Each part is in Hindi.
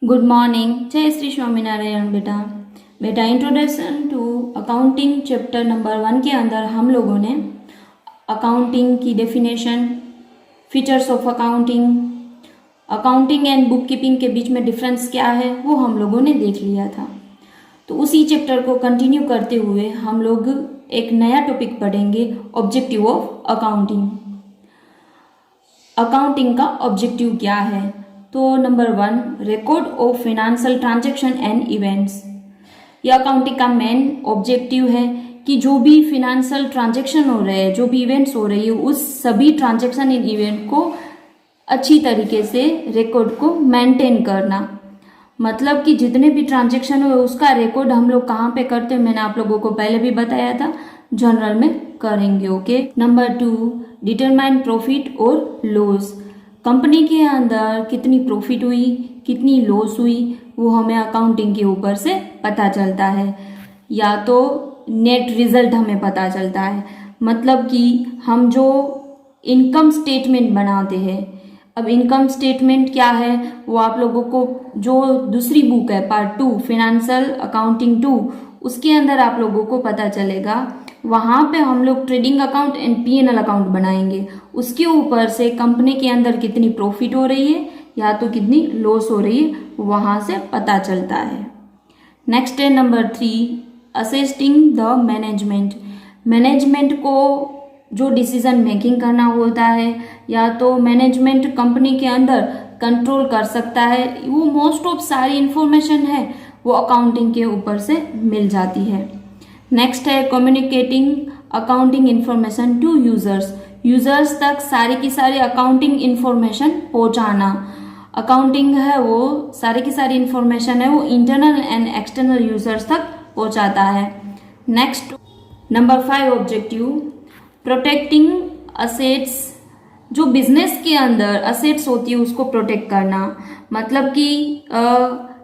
Good morning. जय श्री स्वामीनारायण। बेटा introduction to accounting chapter number 1 के अंदर हम लोगों ने अकाउंटिंग की definition, features of accounting, accounting and book keeping के बीच में डिफरेंस क्या है वो हम लोगों ने देख लिया था। तो उसी चैप्टर को कंटिन्यू करते हुए हम लोग एक नया टॉपिक पढ़ेंगे, ऑब्जेक्टिव ऑफ अकाउंटिंग। अकाउंटिंग का ऑब्जेक्टिव क्या है? तो number 1, record of financial transaction and events. यह अकाउंटिंग का मेन ऑब्जेक्टिव है कि जो भी फाइनेंशियल ट्रांजैक्शन हो रहे हैं, जो भी इवेंट्स हो रही है, उस सभी ट्रांजैक्शन इन इवेंट को अच्छी तरीके से रिकॉर्ड को मेंटेन करना। मतलब कि जितने भी ट्रांजैक्शन हुए उसका रिकॉर्ड हम लोग कहाँ पे करते हैं, मैंने आप लोगों को पहले भी बताया था, जनरल में करेंगे। ओके। नंबर 2, डिटरमाइन प्रॉफिट और लॉस। कंपनी के अंदर कितनी प्रॉफिट हुई, कितनी लॉस हुई, वो हमें अकाउंटिंग के ऊपर से पता चलता है, या तो नेट रिजल्ट हमें पता चलता है। मतलब कि हम जो इनकम स्टेटमेंट बनाते हैं, अब इनकम स्टेटमेंट क्या है वो आप लोगों को जो दूसरी बुक है पार्ट 2 फाइनेंशियल अकाउंटिंग 2, उसके अंदर आप लोगों को पता चलेगा। वहाँ पे हम लोग trading account and P&L account बनाएंगे। उसके ऊपर से कंपनी के अंदर कितनी प्रॉफिट हो रही है या तो कितनी लॉस हो रही है, वहाँ से पता चलता है। नेक्स्ट है number 3, assisting the management. Management को जो डिसीजन मेकिंग करना होता है या तो मैनेजमेंट कंपनी के अंदर कंट्रोल कर सकता है, वो मोस्ट ऑफ सारी इंफॉर्मेशन है वो अकाउंटिंग के ऊपर से मिल जाती है। नेक्स्ट है communicating accounting information to users. Users तक सारी की सारी अकाउंटिंग इंफॉर्मेशन पहुंचाना। अकाउंटिंग है वो सारी की सारी इंफॉर्मेशन है वो इंटरनल एंड एक्सटर्नल यूजर्स तक पहुंचाता है। Next number 5 objective, protecting assets. जो बिजनेस के अंदर असेट्स होती है उसको प्रोटेक्ट करना। मतलब कि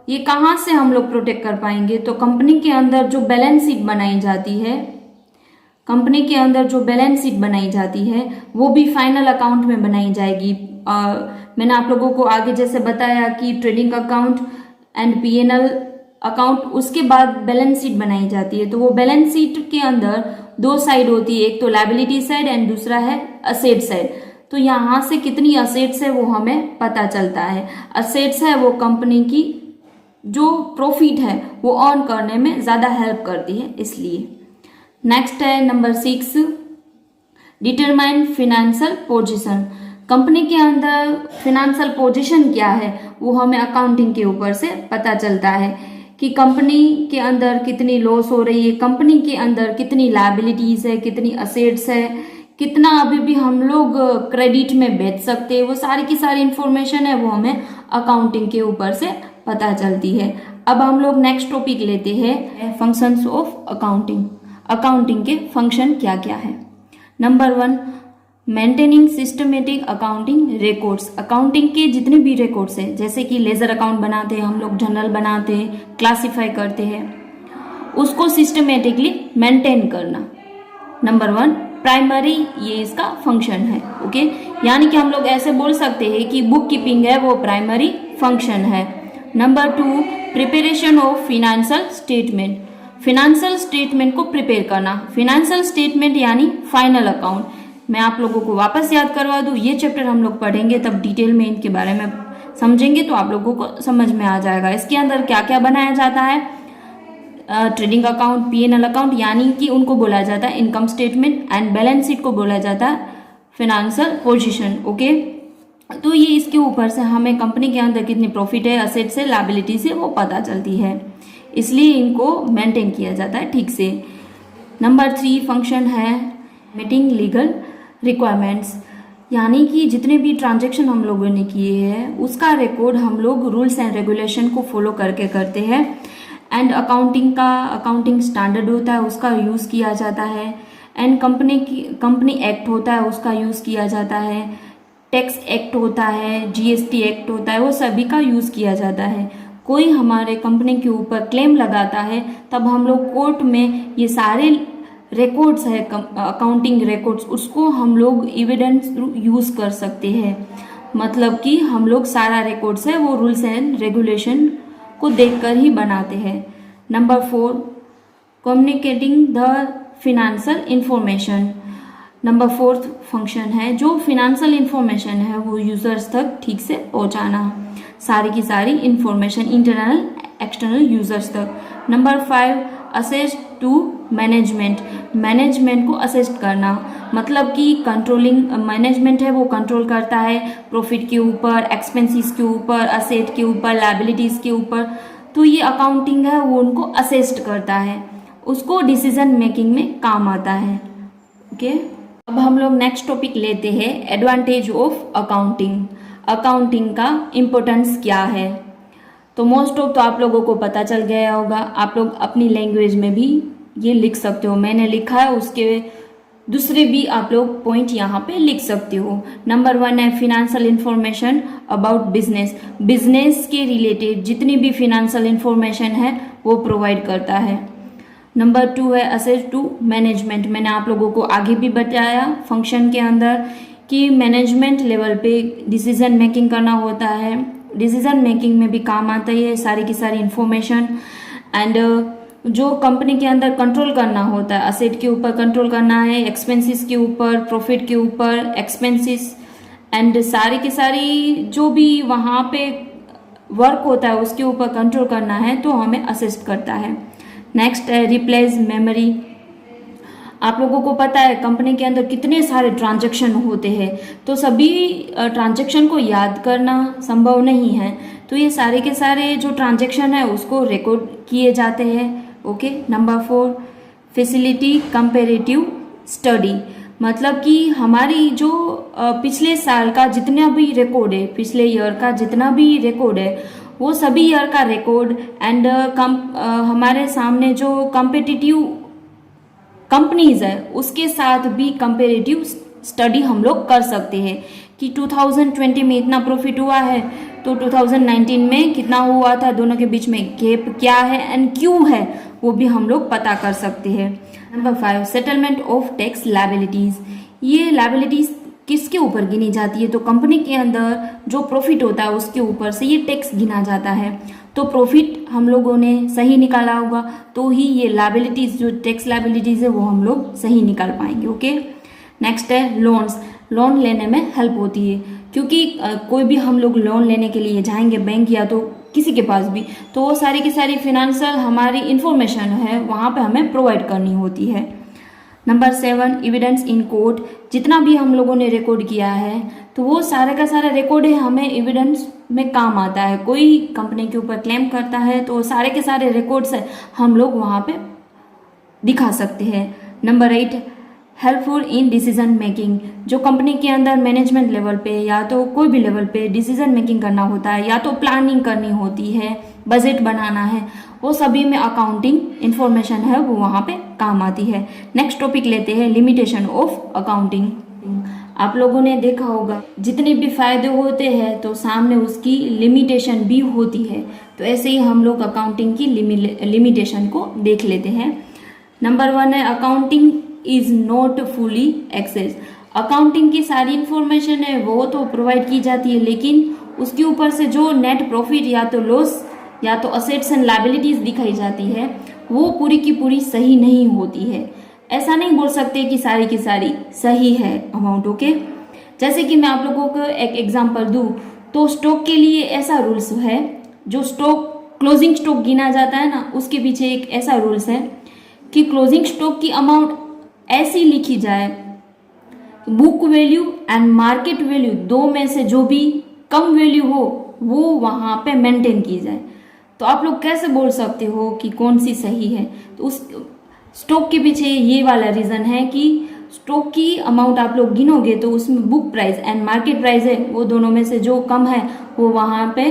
ये कहाँ से हम लोग प्रोटेक्ट कर पाएंगे? तो कंपनी के अंदर जो बैलेंस शीट बनाई जाती है, कंपनी के अंदर जो बैलेंस शीट बनाई जाती है वो भी फाइनल अकाउंट में बनाई जाएगी। मैंने आप लोगों को आगे जैसे बताया कि trading account and P&L account, उसके बाद बैलेंस शीट बनाई जाती है। तो वो बैलेंस शीट के अंदर 2 साइड होती है, एक तो लायबिलिटी साइड एंड दूसरा है असेट साइड। तो यहाँ से कितनी असेट्स है वो हमें पता चलता है। असेट्स है वो कंपनी की जो प्रॉफिट है वो अर्न करने में ज़्यादा हेल्प करती है, इसलिए। नेक्स्ट है number 6, determine financial position. Company के अंदर फिनेंशियल पोजीशन क्या है वो हमें अकाउंटिंग के ऊपर से पता चलता है कि कंपनी के अंदर कितनी लॉस हो रही है, कंपनी के अंदर कितनी लायबिलिटीज है, कितनी असेट्स है, कितना अभी भी हम लोग क्रेडिट में बेच सकते हैं, वो सारी की सारी इंफॉर्मेशन है वो हमें अकाउंटिंग के ऊपर से पता चलती है। अब हम लोग नेक्स्ट टॉपिक लेते हैं, फंक्शंस ऑफ अकाउंटिंग। अकाउंटिंग के फंक्शन क्या क्या है? Number 1, maintaining systematic accounting records. Accounting के जितने भी रिकॉर्ड्स हैं, जैसे कि लेजर अकाउंट बनाते हैं हम लोग, जर्नल बनाते हैं, क्लासिफाई करते हैं, उसको सिस्टमेटिकली मेंटेन करना। नंबर 1 प्राइमरी, ये इसका फंक्शन है। ओके, यानी कि हम लोग ऐसे बोल सकते हैं कि बुक कीपिंग है वो प्राइमरी फंक्शन है। Number 2, preparation of financial statement. Financial statement को प्रिपेयर करना। फिनेंशियल स्टेटमेंट यानी फाइनल अकाउंट। मैं आप लोगों को वापस याद करवा दूं, ये चैप्टर हम लोग पढ़ेंगे तब डिटेल में इनके बारे में समझेंगे तो आप लोगों को समझ में आ जाएगा। इसके अंदर क्या क्या बनाया जाता है, ट्रेडिंग अकाउंट, P&L अकाउंट, यानी कि उनको बोला जाता है income statement, and balance sheet को बोला जाता है फिनेंशियल पोजीशन। ओके, तो ये इसके ऊपर से हमें कंपनी के अंदर कितनी प्रॉफिट है, असेट्स है, लायबिलिटी से वो पता चलती है, इसलिए इनको मेंटेन किया जाता है ठीक से। नंबर 3 फंक्शन है मीटिंग लीगल रिक्वायरमेंट्स, यानी कि जितने भी ट्रांजैक्शन हम लोगों ने किए हैं उसका रिकॉर्ड हम लोग रूल्स एंड रेगुलेशन को फॉलो करके करते हैं। एंड अकाउंटिंग स्टैंडर्ड होता है उसका यूज़ किया जाता है, एंड कंपनी एक्ट होता है उसका यूज़ किया जाता है, टैक्स एक्ट होता है, GST एक्ट होता है, वो सभी का यूज़ किया जाता है। कोई हमारे कंपनी के ऊपर क्लेम लगाता है तब हम लोग कोर्ट में ये सारे रिकॉर्ड्स है, अकाउंटिंग रिकॉर्ड्स, उसको हम लोग एविडेंस यूज़ कर सकते हैं। मतलब कि हम लोग सारा रिकॉर्ड्स है वो रूल्स एंड रेगुलेशन को देखकर ही बनाते हैं। Number 4, communicating the financial information. Number 4th function है जो फिनेंशियल इंफॉर्मेशन है वो यूजर्स तक ठीक से पहुंचाना, सारी की सारी इंफॉर्मेशन इंटरनल एक्सटर्नल यूजर्स तक। Number 5, assist to management. Management को असिस्ट करना, मतलब कि कंट्रोलिंग मैनेजमेंट है वो कंट्रोल करता है प्रॉफिट के ऊपर, एक्सपेंसेस के ऊपर, असेट के ऊपर, लायबिलिटीज के ऊपर। तो ये अकाउंटिंग है वो उनको असिस्ट करता है, उसको डिसीजन मेकिंग में काम आता है। ओके, अब हम लोग नेक्स्ट टॉपिक लेते हैं एडवांटेज ऑफ अकाउंटिंग। अकाउंटिंग का इम्पोर्टेंस क्या है? तो मोस्ट ऑफ तो आप लोगों को पता चल गया होगा, आप लोग अपनी लैंग्वेज में भी ये लिख सकते हो, मैंने लिखा है, उसके दूसरे भी आप लोग पॉइंट यहाँ पे लिख सकते हो। नंबर 1 है financial information about business. Business के रिलेटेड जितनी भी फिनेंशियल इंफॉर्मेशन है वो प्रोवाइड करता है। नंबर 2 है असेट टू मैनेजमेंट। मैंने आप लोगों को आगे भी बताया फंक्शन के अंदर कि मैनेजमेंट लेवल पे डिसीजन मेकिंग करना होता है, डिसीजन मेकिंग में भी काम आता है सारी की सारी इंफॉर्मेशन। एंड जो कंपनी के अंदर कंट्रोल करना होता है, असेट के ऊपर कंट्रोल करना है, एक्सपेंसेस के ऊपर, प्रॉफिट के ऊपर, एक्सपेंसेस एंड सारी की सारी जो भी वहाँ पे वर्क होता है उसके ऊपर कंट्रोल करना है, तो हमें असिस्ट करता है। नेक्स्ट है रिप्लेस मेमोरी। आप लोगों को पता है कंपनी के अंदर कितने सारे ट्रांजैक्शन होते हैं, तो सभी ट्रांजैक्शन को याद करना संभव नहीं है, तो ये सारे के सारे जो ट्रांजैक्शन है उसको रिकॉर्ड किए जाते हैं। Okay, number 4 facility comparative study. मतलब कि हमारी जो पिछले साल का जितना भी रिकॉर्ड है, पिछले ईयर का जितना भी रिकॉर्ड है, वो सभी ईयर का रिकॉर्ड एंड हमारे सामने जो कॉम्पिटिटिव कंपनीज है उसके साथ भी कंपेरेटिव स्टडी हम लोग कर सकते हैं कि 2020 में इतना प्रॉफिट हुआ है तो 2019 में कितना हुआ था, दोनों के बीच में गैप क्या है एंड क्यों है वो भी हम लोग पता कर सकते हैं। Number 5 settlement of tax liabilities. ये लायबिलिटीज किसके ऊपर गिनी जाती है? तो कंपनी के अंदर जो प्रॉफिट होता है उसके ऊपर से ये टैक्स गिना जाता है। तो प्रॉफिट हम लोगों ने सही निकाला होगा तो ही ये लायबिलिटीज जो टैक्स लायबिलिटीज है वो हम लोग सही निकाल पाएंगे। ओके, नेक्स्ट है लोन्स। लोन लेने में हेल्प होती है क्योंकि कोई भी हम लोग लोन लेने के लिए जाएंगे बैंक या तो किसी के पास भी, तो वो सारी की सारी फिनेंशियल हमारी इंफॉर्मेशन है वहाँ पे हमें प्रोवाइड करनी होती है। Number 7 evidence in court. जितना भी हम लोगों ने रिकॉर्ड किया है तो वो सारा का सारा रिकॉर्ड है हमें एविडेंस में काम आता है। कोई कंपनी के ऊपर क्लेम करता है तो सारे के सारे रिकॉर्ड्स है हम लोग वहाँ पे दिखा सकते हैं। Number 8 helpful in decision making. जो कंपनी के अंदर मैनेजमेंट लेवल पे या तो कोई भी लेवल पे डिसीजन मेकिंग करना होता है या तो प्लानिंग करनी होती है, बजट बनाना है, वो सभी में अकाउंटिंग इंफॉर्मेशन है वो वहाँ पे काम आती है। नेक्स्ट टॉपिक लेते हैं लिमिटेशन ऑफ अकाउंटिंग। आप लोगों ने देखा होगा जितने भी फायदे होते हैं तो सामने उसकी लिमिटेशन भी होती है, तो ऐसे ही हम लोग अकाउंटिंग की लिमिटेशन को देख लेते हैं। नंबर 1 है accounting is not fully exact. Accounting की सारी इंफॉर्मेशन है वो तो प्रोवाइड की जाती है लेकिन उसके ऊपर से जो नेट प्रॉफिट या तो लॉस या तो असेट्स एंड लायबिलिटीज दिखाई जाती है वो पूरी की पूरी सही नहीं होती है। ऐसा नहीं बोल सकते कि सारी की सारी सही है अमाउंट। ओके, जैसे कि मैं आप लोगों को एक एग्जांपल दूं तो स्टॉक के लिए ऐसा रूल्स है, जो स्टॉक क्लोजिंग स्टॉक गिना जाता है ना उसके पीछे एक ऐसा रूल्स है कि क्लोजिंग स्टॉक की अमाउंट ऐसी लिखी जाए book value and market value दो में से जो भी कम वैल्यू हो वो वहां पे मेंटेन की जाए। तो आप लोग कैसे बोल सकते हो कि कौन सी सही है? तो उस स्टॉक के पीछे ये वाला रीजन है कि स्टॉक की अमाउंट आप लोग गिनोगे तो उसमें book price and market price है वो दोनों में से जो कम है वो वहां पे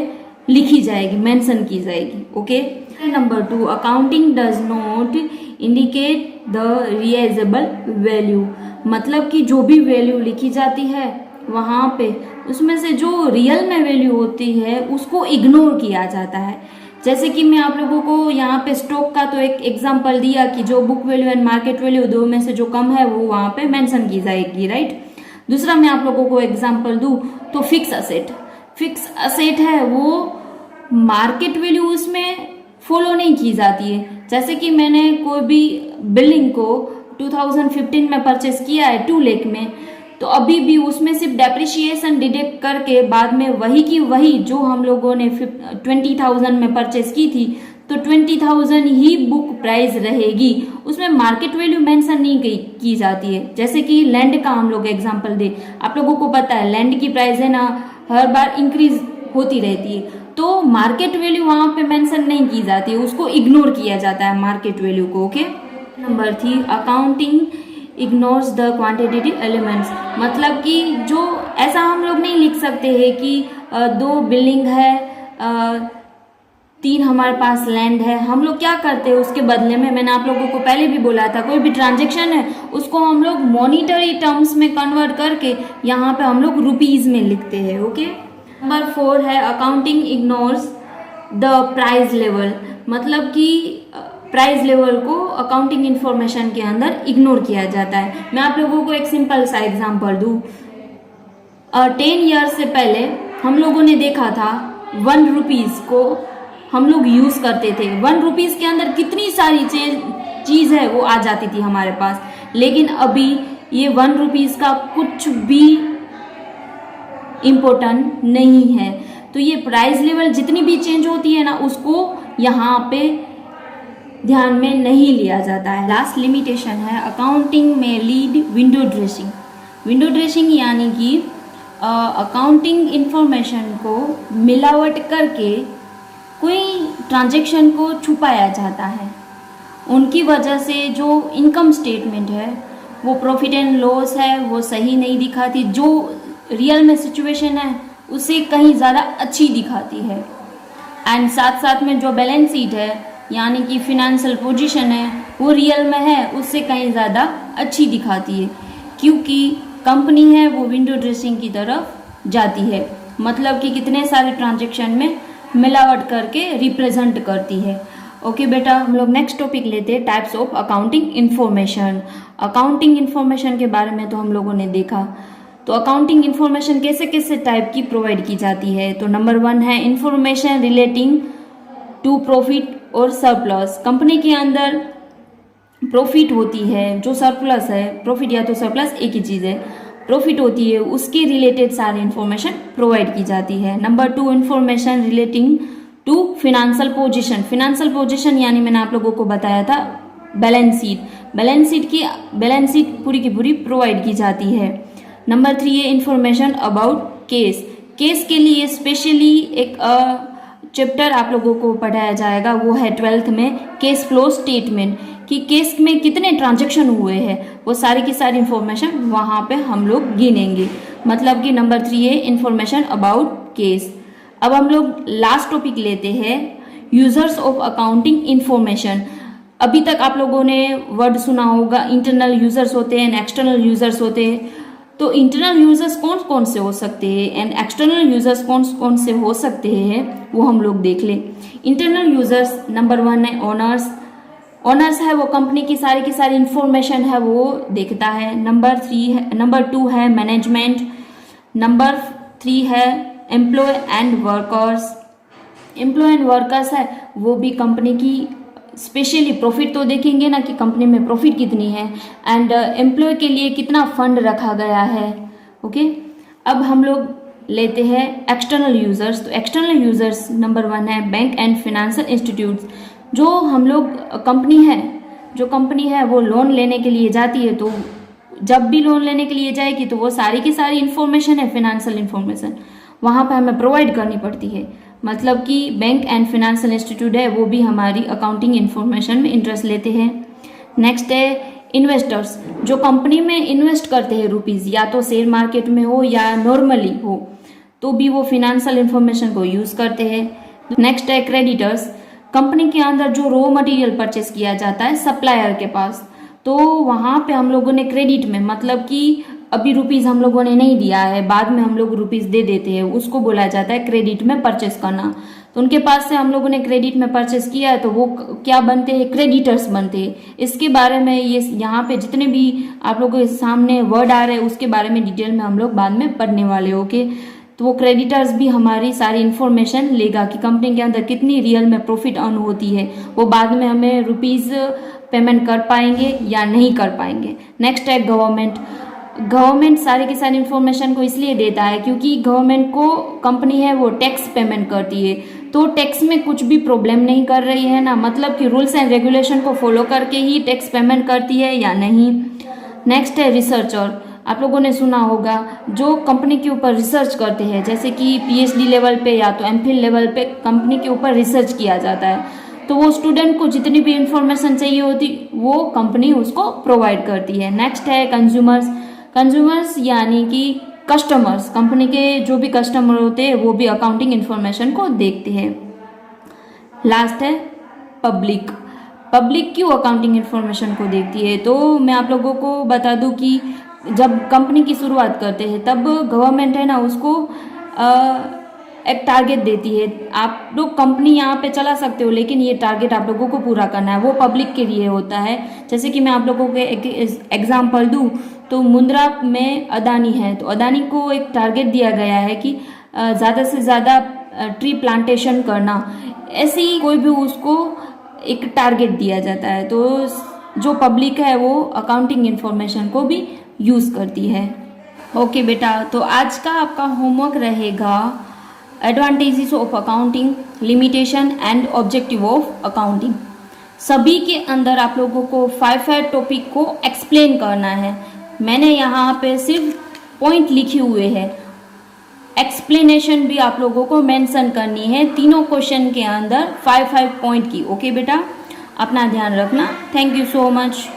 लिखी जाएगी, मेंशन की जाएगी। Okay, number 2 accounting does not indicate the realisable value. मतलब कि जो भी वैल्यू लिखी जाती है वहां पे उसमें से जो रियल में वैल्यू होती है उसको इग्नोर किया जाता है। जैसे कि मैं आप लोगों को यहाँ पे स्टॉक का तो एक एग्जांपल दिया कि जो book value and market value दो में से जो कम है वो वहां पे मेंशन की जाएगी, राइट। दूसरा मैं आप लोगों को एग्जांपल दूं तो फिक्स असेट है वो मार्केट वैल्यू उसमें फॉलो नहीं की जाती है। जैसे कि मैंने कोई भी बिल्डिंग को 2015 में परचेस किया है 2 लाख में, तो अभी भी उसमें सिर्फ डेप्रिसिएशन डिडक्ट करके बाद में वही की वही जो हम लोगों ने 20,000 में परचेस की थी, तो 20,000 ही बुक प्राइस रहेगी, उसमें मार्केट वैल्यू मेंशन नहीं की जाती है। जैसे कि लैंड का हम लोग एग्जांपल दे, आप लोगों को पता है लैंड की प्राइस है ना हर बार इंक्रीज होती रहती है, तो मार्केट वैल्यू वहां पे मेंशन नहीं की जाती है, उसको इग्नोर किया जाता है मार्केट वैल्यू को। Okay, number 3, accounting ignores the quantitative elements. मतलब कि जो ऐसा हम लोग नहीं लिख सकते हैं कि 2 बिल्डिंग है, 3 हमारे पास लैंड है। हम लोग क्या करते हैं उसके बदले में, मैंने आप लोगों को पहले भी बोला था, कोई भी ट्रांजेक्शन है उसको हम लोग मॉनिटरी टर्म्स में कन्वर्ट करके यहाँ पे हम लोग रुपीज में लिखते हैं। ओके, नंबर 4 है accounting ignores the price level. मतलब कि प्राइस लेवल को अकाउंटिंग इंफॉर्मेशन के अंदर इग्नोर किया जाता है। मैं आप लोगों को एक सिंपल सा एग्जांपल दूं, 10 ईयर्स से पहले हम लोगों ने देखा था 1 रुपीज को हम लोग यूज करते थे। 1 रुपीज के अंदर कितनी सारी चीज है वो आ जाती थी हमारे पास, लेकिन अभी ये 1 रुपीज का कुछ भी इम्पोर्टेंट नहीं है। तो ये प्राइस लेवल जितनी भी चेंज होती है ना उसको यहाँ पे ध्यान में नहीं लिया जाता है। लास्ट लिमिटेशन है अकाउंटिंग में lead window dressing. Window dressing यानी कि अकाउंटिंग इंफॉर्मेशन को मिलावट करके कोई ट्रांजैक्शन को छुपाया जाता है। उनकी वजह से जो इनकम स्टेटमेंट है वो प्रॉफिट एंड लॉस है वो सही नहीं दिखाती, जो रियल में सिचुएशन है उसे कहीं ज़्यादा अच्छी दिखाती है। एंड साथ साथ में जो बैलेंस शीट है यानी कि फिनेंशियल पोजीशन है वो रियल में है उससे कहीं ज़्यादा अच्छी दिखाती है, क्योंकि कंपनी है वो विंडो ड्रेसिंग की तरफ जाती है। मतलब कि कितने सारे ट्रांजैक्शन में मिलावट करके रिप्रेजेंट करती है। ओके बेटा, हम लोग नेक्स्ट टॉपिक लेते हैं types of accounting information. Accounting information के बारे में तो हम लोगों ने देखा, तो अकाउंटिंग इंफॉर्मेशन कैसे कैसे टाइप की प्रोवाइड की जाती है। तो नंबर 1 है इंफॉर्मेशन रिलेटिंग टू प्रॉफिट और सरप्लस। कंपनी के अंदर प्रॉफिट होती है, जो सरप्लस है, प्रॉफिट या तो सरप्लस एक ही चीज़ है, प्रॉफिट होती है उसके रिलेटेड सारी इंफॉर्मेशन प्रोवाइड की जाती है। Number 2 information relating to financial position. Financial position यानी मैंने आप लोगों को बताया था बैलेंस शीट। बैलेंस शीट पूरी की पूरी प्रोवाइड की जाती है। नंबर 3 है इंफॉर्मेशन अबाउट केस। केस के लिए स्पेशली एक चैप्टर आप लोगों को पढ़ाया जाएगा, वो है 12th में केस फ्लो स्टेटमेंट, कि केस में कितने ट्रांजैक्शन हुए हैं वो सारी की सारी इंफॉर्मेशन वहाँ पे हम लोग गिनेंगे। मतलब कि नंबर 3 है इंफॉर्मेशन अबाउट केस। अब हम लोग लास्ट टॉपिक लेते हैं यूजर्स ऑफ अकाउंटिंग इंफॉर्मेशन। अभी तक आप लोगों ने वर्ड सुना होगा, इंटरनल यूजर्स होते हैं, एक्सटर्नल यूजर्स होते हैं। तो इंटरनल यूजर्स कौन कौन से हो सकते हैं एंड एक्सटर्नल यूजर्स कौन कौन से हो सकते हैं वो हम लोग देख लें। इंटरनल यूजर्स नंबर 1 है ओनर्स। ओनर्स है वो कंपनी की सारी इंफॉर्मेशन है वो देखता है। नंबर 2 है मैनेजमेंट। नंबर 3 है employ and workers. Employ and workers है वो भी कंपनी की स्पेशली प्रॉफिट तो देखेंगे ना कि कंपनी में प्रॉफिट कितनी है एंड एम्प्लॉय के लिए कितना फंड रखा गया है। ओके, अब हम लोग लेते हैं एक्सटर्नल यूजर्स। तो एक्सटर्नल यूजर्स नंबर 1 है बैंक एंड फाइनेंशियल इंस्टीट्यूट्स। जो हम लोग कंपनी है वो लोन लेने के लिए जाती है, तो जब भी लोन लेने के लिए जाएगी तो वो सारी की सारी इंफॉर्मेशन है फिनेंशियल इंफॉर्मेशन वहाँ पर हमें प्रोवाइड करनी पड़ती है। मतलब कि बैंक एंड फाइनेंशियल इंस्टीट्यूट है वो भी हमारी अकाउंटिंग इंफॉर्मेशन में इंटरेस्ट लेते हैं। नेक्स्ट है इन्वेस्टर्स, जो कंपनी में इन्वेस्ट करते हैं रुपीज़, या तो शेयर मार्केट में हो या नॉर्मली हो, तो भी वो फिनेंशियल इंफॉर्मेशन को यूज़ करते हैं। नेक्स्ट है क्रेडिटर्स, कंपनी के अंदर जो रॉ मटेरियल परचेस किया जाता है सप्लायर के पास, तो वहाँ पे हम लोगों ने क्रेडिट में, मतलब कि अभी रुपीज़ हम लोगों ने नहीं दिया है, बाद में हम लोग रुपीज़ दे देते हैं, उसको बोला जाता है क्रेडिट में परचेस करना। तो उनके पास से हम लोगों ने क्रेडिट में परचेस किया है तो वो क्या बनते हैं, क्रेडिटर्स बनते हैं। इसके बारे में ये यहाँ पे जितने भी आप लोगों के सामने वर्ड आ रहे हैं उसके बारे में डिटेल में हम लोग बाद में पढ़ने वाले। ओके, तो वो क्रेडिटर्स भी हमारी सारी इन्फॉर्मेशन लेगा कि कंपनी के अंदर कितनी रियल में प्रॉफिट अर्न होती है, वो बाद में हमें रुपीज़ पेमेंट कर पाएंगे या नहीं कर पाएंगे। नेक्स्ट है गवर्नमेंट सारी की सारी इन्फॉर्मेशन को इसलिए देता है क्योंकि गवर्नमेंट को कंपनी है वो टैक्स पेमेंट करती है, तो टैक्स में कुछ भी प्रॉब्लम नहीं कर रही है ना, मतलब कि रूल्स एंड रेगुलेशन को फॉलो करके ही टैक्स पेमेंट करती है या नहीं। नेक्स्ट है रिसर्चर। आप लोगों ने सुना होगा जो कंपनी के ऊपर रिसर्च करते हैं, जैसे कि पीएचडी लेवल पे या तो एमफिल लेवल पे कंपनी के ऊपर रिसर्च किया जाता है, तो वो स्टूडेंट को जितनी भी इंफॉर्मेशन चाहिए होती वो कंपनी उसको प्रोवाइड करती है। नेक्स्ट है कंज्यूमर्स यानी कि कस्टमर्स, कंपनी के जो भी कस्टमर होते हैं वो भी अकाउंटिंग इंफॉर्मेशन को देखते हैं। लास्ट है पब्लिक क्यों अकाउंटिंग इंफॉर्मेशन को देखती है, तो मैं आप लोगों को बता दूं कि जब कंपनी की शुरुआत करते हैं तब गवर्नमेंट है ना उसको एक टारगेट देती है, आप लोग कंपनी यहाँ पे चला सकते हो लेकिन ये टारगेट आप लोगों को पूरा करना है, वो पब्लिक के लिए होता है। जैसे कि मैं आप लोगों को एक एग्जांपल दूँ तो मुंद्रा में अदानी है, तो अदानी को एक टारगेट दिया गया है कि ज़्यादा से ज़्यादा ट्री प्लांटेशन करना, ऐसे ही कोई भी उसको एक टारगेट दिया जाता है। तो जो पब्लिक है वो अकाउंटिंग इंफॉर्मेशन को भी यूज़ करती है। ओके बेटा, तो आज का आपका होमवर्क रहेगा advantages of accounting, limitation and objective of accounting. सभी के अंदर आप लोगों को 5 टॉपिक को एक्सप्लेन करना है। मैंने यहाँ पे सिर्फ पॉइंट लिखे हुए हैं, एक्सप्लेनेशन भी आप लोगों को मेंशन करनी है तीनों क्वेश्चन के अंदर 5 पॉइंट की। ओके बेटा, अपना ध्यान रखना। Thank you so much.